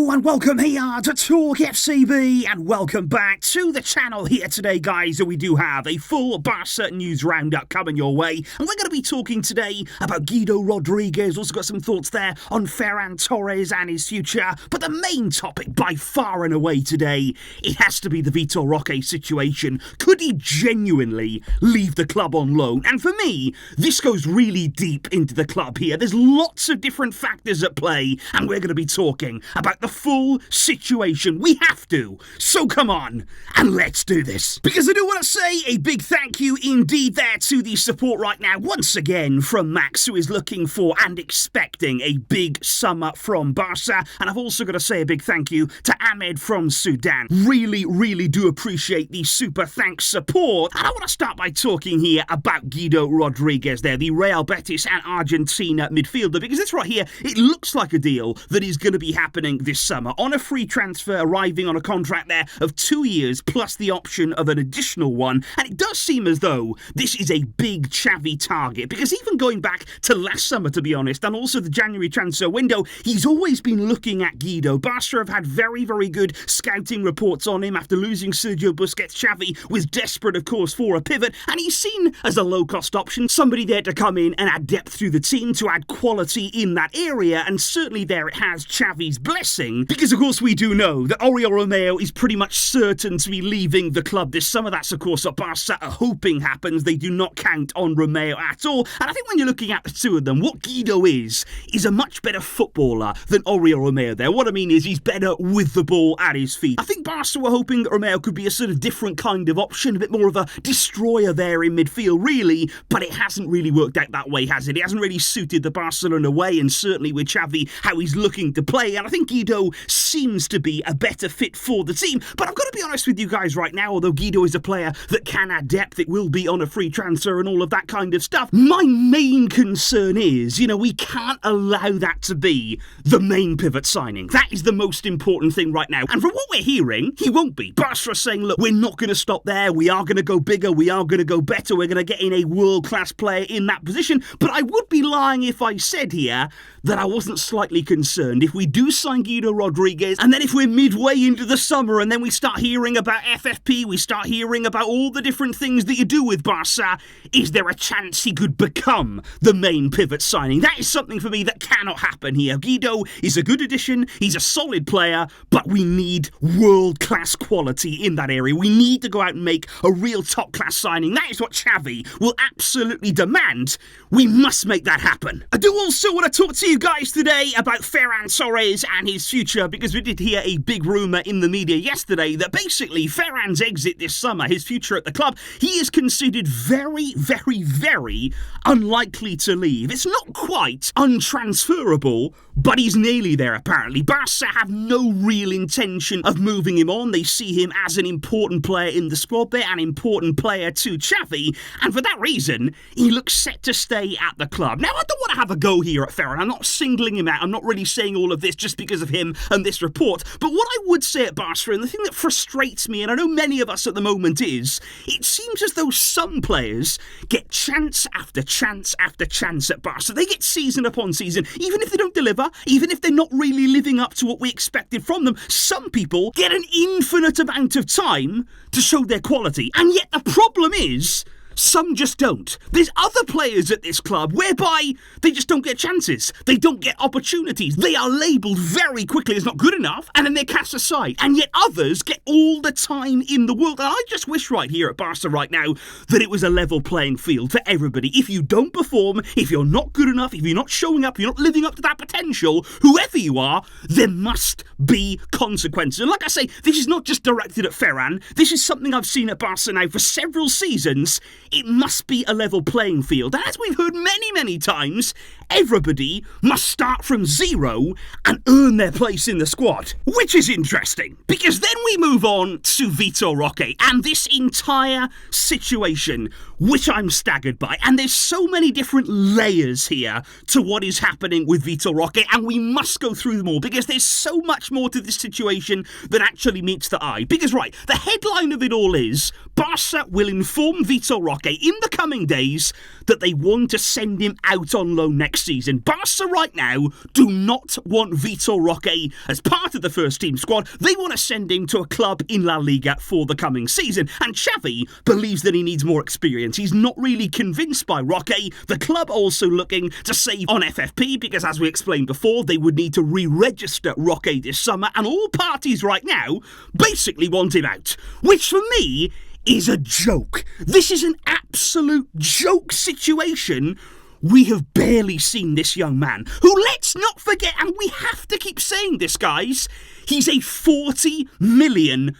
Hello and welcome here to TalkFCB and welcome back to the channel here today, guys. We do have a full Barça news roundup coming your way, and we're going to be talking today about Guido Rodriguez. Also got some thoughts there on Ferran Torres and his future, but the main topic by far and away today, it has to be the Vitor Roque situation. Could he genuinely leave the club on loan? And for me, this goes really deep into the club here. There's lots of different factors at play, and we're going to be talking about the full situation. We have to. So come on, and let's do this. Because I do want to say a big thank you indeed there to the support right now, once again, from Max, who is looking for and expecting a big summer from Barça. And I've also got to say a big thank you to Ahmed from Sudan. Really do appreciate the super thanks support. And I want to start by talking here about Guido Rodriguez there, the Real Betis and Argentina midfielder, because this right here, it looks like a deal that is going to be happening this summer on a free transfer, arriving on a contract there of 2 years plus the option of an additional one. And it does seem as though this is a big Xavi target, because even going back to last summer, to be honest, and also the January transfer window, he's always been looking at Gido. Barca have had very good scouting reports on him after losing Sergio Busquets. Xavi was desperate, of course, for a pivot, and he's seen as a low-cost option, somebody there to come in and add depth through the team, to add quality in that area, and certainly there it has Xavi's blessing, because of course we do know that Oriol Romeo is pretty much certain to be leaving the club this summer. That's of course what Barca are hoping happens. They do not count on Romeo at all, and I think when you're looking at the two of them, what Gido is a much better footballer than Oriol Romeo there. What I mean is he's better with the ball at his feet. I think Barca were hoping that Romeo could be a sort of different kind of option, a bit more of a destroyer there in midfield really, but it hasn't really worked out that way, has it? It hasn't really suited the Barcelona way, and certainly with Xavi, how he's looking to play, and I think Gido seems to be a better fit for the team. But I've got to be honest with you guys right now, although Gido is a player that can add depth, it will be on a free transfer and all of that kind of stuff, my main concern is, we can't allow that to be the main pivot signing. That is the most important thing right now, and from what we're hearing, he won't be. Barca are saying, look, we're not going to stop there, we are going to go bigger, we are going to go better, we're going to get in a world-class player in that position. But I would be lying if I said here that I wasn't slightly concerned if we do sign Guido Rodriguez, and then if we're midway into the summer and then we start hearing about FFP, we start hearing about all the different things that you do with Barca, is there a chance he could become the main pivot signing? That is something for me that cannot happen here. Guido is a good addition, he's a solid player, but we need world-class quality in that area. We need to go out and make a real top-class signing. That is what Xavi will absolutely demand. We must make that happen. I do also want to talk to you guys today about Ferran Torres and his future, because we did hear a big rumour in the media yesterday that basically Ferran's exit this summer, his future at the club, he is considered very unlikely to leave. It's not quite untransferable, but he's nearly there apparently. Barca have no real intention of moving him on. They see him as an important player in the squad. They're an important player to Xavi, and for that reason, he looks set to stay at the club. Now, I don't want to have a go here at Ferran. I'm not singling him out. I'm not really saying all of this just because of him and this report. But what I would say at Barca, and the thing that frustrates me, and I know many of us at the moment, is it seems as though some players get chance after chance after chance at Barca. They get season upon season, even if they don't deliver, even if they're not really living up to what we expected from them. Some people get an infinite amount of time to show their quality, and yet the problem is some just don't. There's other players at this club whereby they just don't get chances. They don't get opportunities. They are labelled very quickly as not good enough, and then they're cast aside. And yet others get all the time in the world. And I just wish right here at Barca right now that it was a level playing field for everybody. If you don't perform, if you're not good enough, if you're not showing up, you're not living up to that potential, whoever you are, there must be consequences. And like I say, this is not just directed at Ferran. This is something I've seen at Barca now for several seasons. It must be a level playing field. And as we've heard many times, everybody must start from zero and earn their place in the squad. Which is interesting, because then we move on to Vitor Roque and this entire situation, which I'm staggered by. And there's so many different layers here to what is happening with Vitor Roque, and we must go through them all, because there's so much more to this situation than actually meets the eye. Because, right, the headline of it all is Barca will inform Vitor Roque Roque in the coming days that they want to send him out on loan next season. Barca right now do not want Vitor Roque as part of the first team squad. They want to send him to a club in La Liga for the coming season. And Xavi believes that he needs more experience. He's not really convinced by Roque. The club also looking to save on FFP because, as we explained before, they would need to re-register Roque this summer, and all parties right now basically want him out. Which for me is a joke. This is an absolute joke situation. We have barely seen this young man, who, let's not forget, and we have to keep saying this, guys, he's a €40 million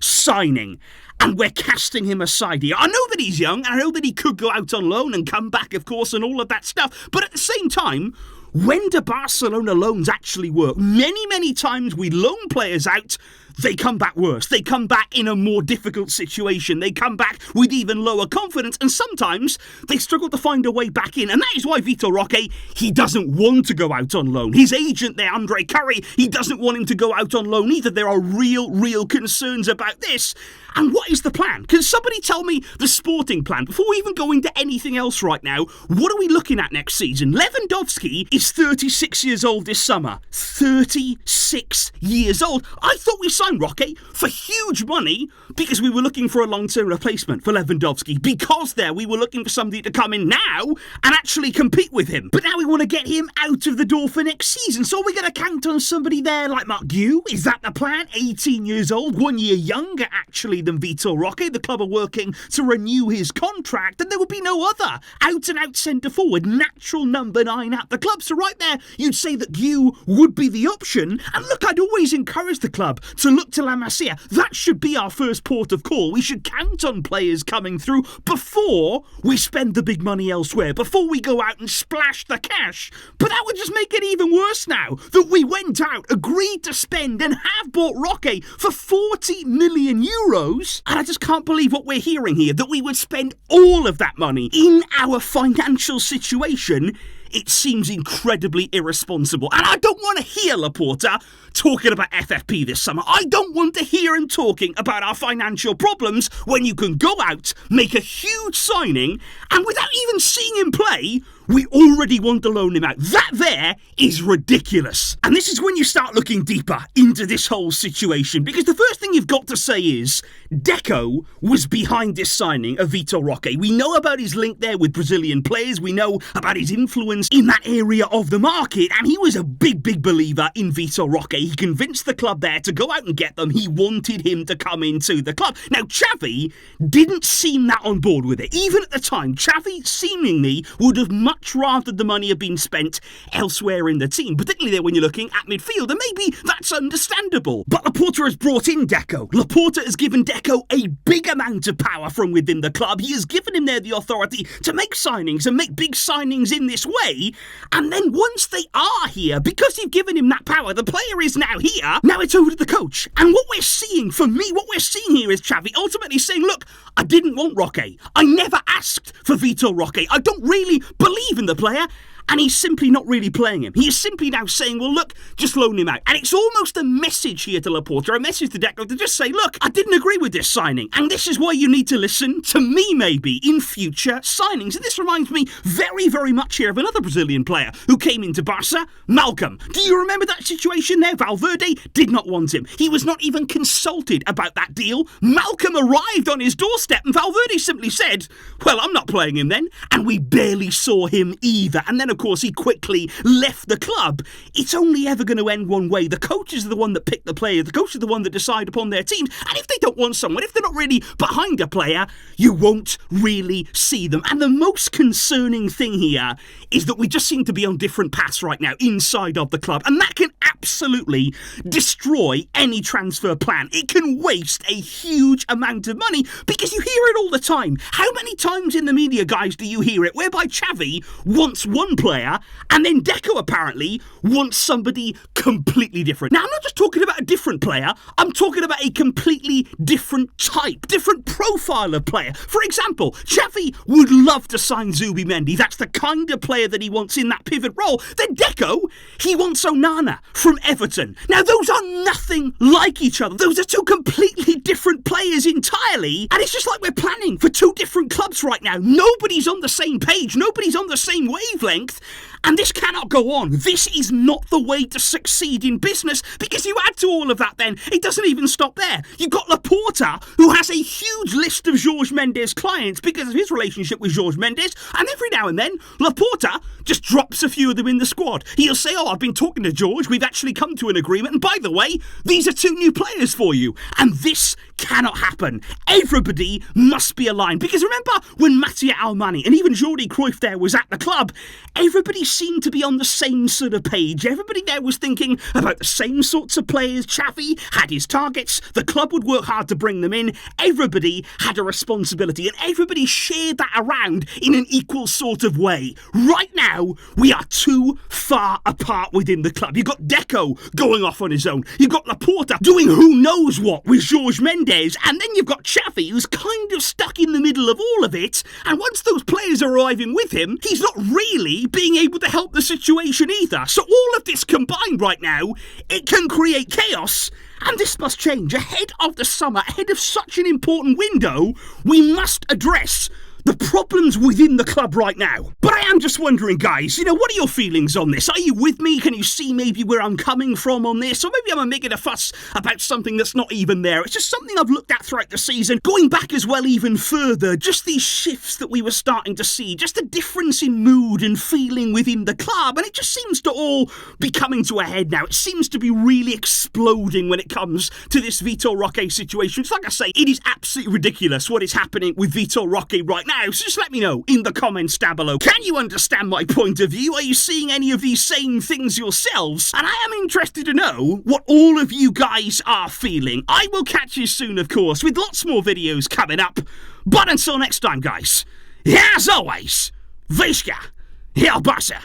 signing. And we're casting him aside here. I know that he's young, and I know that he could go out on loan and come back, of course, and all of that stuff. But at the same time, when do Barcelona loans actually work? Many times we loan players out, they come back worse. They come back in a more difficult situation. They come back with even lower confidence, and sometimes they struggle to find a way back in. And that is why Vitor Roque, he doesn't want to go out on loan. His agent there, Andre Curry, he doesn't want him to go out on loan either. There are real concerns about this. And what is the plan? Can somebody tell me the sporting plan? Before we even go into anything else right now, what are we looking at next season? Lewandowski is 36 years old this summer. 36 years old. I thought we signed Roque for huge money because we were looking for a long-term replacement for Lewandowski. Because we were looking for somebody to come in now and actually compete with him. But now we want to get him out of the door for next season. So we're going to count on somebody there like Mark Guido. Is that the plan? 18 years old, 1 year younger actually than Vitor Roque. The club are working to renew his contract, and there would be no other out-and-out centre-forward, natural number 9 at the club. So right there, you'd say that Guido would be the option. And look, I'd always encourage the club to look to La Masia. That should be our first port of call. We should count on players coming through before we spend the big money elsewhere, before we go out and splash the cash. But that would just make it even worse now that we went out, agreed to spend, and have bought Roque for €40 million. And I just can't believe what we're hearing here, that we would spend all of that money in our financial situation. It seems incredibly irresponsible. And I don't want to hear Laporta talking about FFP this summer. I don't want to hear him talking about our financial problems when you can go out, make a huge signing, and without even seeing him play, we already want to loan him out. That there is ridiculous. And this is when you start looking deeper into this whole situation, because the first thing you've got to say is Deco was behind this signing of Vitor Roque. We know about his link there with Brazilian players. We know about his influence in that area of the market, and he was a big believer in Vitor Roque. He convinced the club there to go out and get them. He wanted him to come into the club. Now, Xavi didn't seem that on board with it. Even at the time, Xavi seemingly would have much rather the money have been spent elsewhere in the team, particularly there when you're looking at midfield, and maybe that's understandable. But Laporta has brought in Deco. Laporta has given Deco a big amount of power from within the club. He has given him there the authority to make signings and make big signings in this way. And then once they are here, because you've given him that power, the player is now here. Now it's over to the coach. And what we're seeing, for me, what we're seeing here is Xavi ultimately saying, look, I didn't want Roque. I never asked for Vitor Roque. I don't really believe in the player. And he's simply not really playing him. He is simply now saying, well, look, just loan him out. And it's almost a message here to Laporta, a message to Deco to just say, look, I didn't agree with this signing. And this is why you need to listen to me, maybe, in future signings. And this reminds me very much here of another Brazilian player who came into Barca, Malcolm. Do you remember that situation there? Valverde did not want him. He was not even consulted about that deal. Malcolm arrived on his doorstep and Valverde simply said, well, I'm not playing him then. And we barely saw him either. And then, of course, he quickly left the club. It's only ever going to end one way. The coaches are the one that pick the player. The coaches are the one that decide upon their teams. And if they don't want someone, if they're not really behind a player, you won't really see them. And the most concerning thing here is that we just seem to be on different paths right now inside of the club. And that can absolutely destroy any transfer plan. It can waste a huge amount of money because you hear it all the time. How many times in the media, guys, do you hear it whereby Xavi wants one player and then Deco apparently wants somebody completely different? Now, I'm not just talking about a different player. I'm talking about a completely different type, different profile of player. For example, Xavi would love to sign Zubimendi. That's the kind of player that he wants in that pivot role. Then Deco, he wants Onana from Everton. Now, those are nothing like each other. Those are two completely different players entirely, and it's just like we're planning for two different clubs right now. Nobody's on the same page, nobody's on the same wavelength, and this cannot go on. This is not the way to succeed in business, because you add to all of that then, it doesn't even stop there. You've got Laporta, who has a huge list of Jorge Mendes clients because of his relationship with Jorge Mendes, and every now and then, Laporta just drops a few of them in the squad. He'll say, oh, I've been talking to George, we've actually come to an agreement, and by the way, these are two new players for you. And this cannot happen. Everybody must be aligned, because remember when Mattia Almani and even Jordi Cruyff there was at the club, everybody seemed to be on the same sort of page. Everybody there was thinking about the same sorts of players. Xavi had his targets, the club would work hard to bring them in, everybody had a responsibility, and everybody shared that around in an equal sort of way. Right now, we are too far apart within the club. You've got Deco going off on his own, you've got Laporta doing who knows what with Jorge Mendes, and then you've got Xavi, who's kind of stuck in the middle of all of it, and once those players are arriving with him, he's not really being able to help the situation either. So all of this combined right now, it can create chaos, and this must change. Ahead of the summer, ahead of such an important window, we must address the problems within the club right now. But I am just wondering, guys, what are your feelings on this? Are you with me? Can you see maybe where I'm coming from on this? Or maybe I'm making a fuss about something that's not even there. It's just something I've looked at throughout the season, going back as well even further, just these shifts that we were starting to see, just a difference in mood and feeling within the club, and it just seems to all be coming to a head now. It seems to be really exploding when it comes to this Vitor Roque situation. It's like I say, it is absolutely ridiculous what is happening with Vitor Roque right now. So just let me know in the comments down below. Can you understand my point of view? Are you seeing any of these same things yourselves? And I am interested to know what all of you guys are feeling. I will catch you soon, of course, with lots more videos coming up. But until next time, guys, as always, Visca, Barça.